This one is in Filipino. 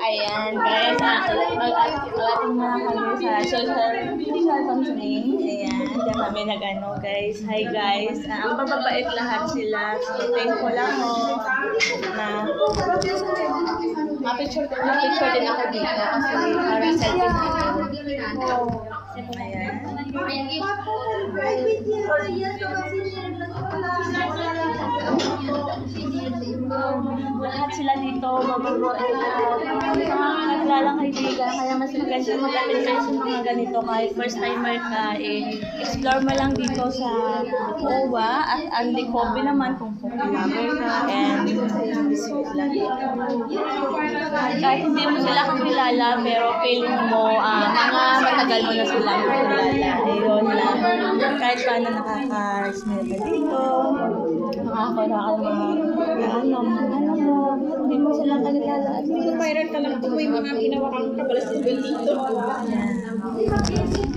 Ayan, guys. Ating mga kami sa social functioning. Ayan, diyan kami nag-ano, guys. Hi, guys. Ang bababait lahat sila. So, thankful ako na ma-picture din ako dito kasi para selfie natin. Ayan. Lahat sila dito, mabubuhay mga kilalang kaibigan, kaya mas maganda mag-attend kayo sa mga ganito kahit first timer ka, explore mo lang dito sa OWA at Andy Coffee naman kung coffee lover ka, and sweet lang dito. Kahit hindi mo sila kakilala, pero feeling mo, mga matagal mo na sila kakilala. Ayun lang. Kahit paano nakaka-smell ka dito, makakakita ka hindi mo sila kakilala. Viral ka lang kung may mga ginawa kang kabalas dito. Ayan.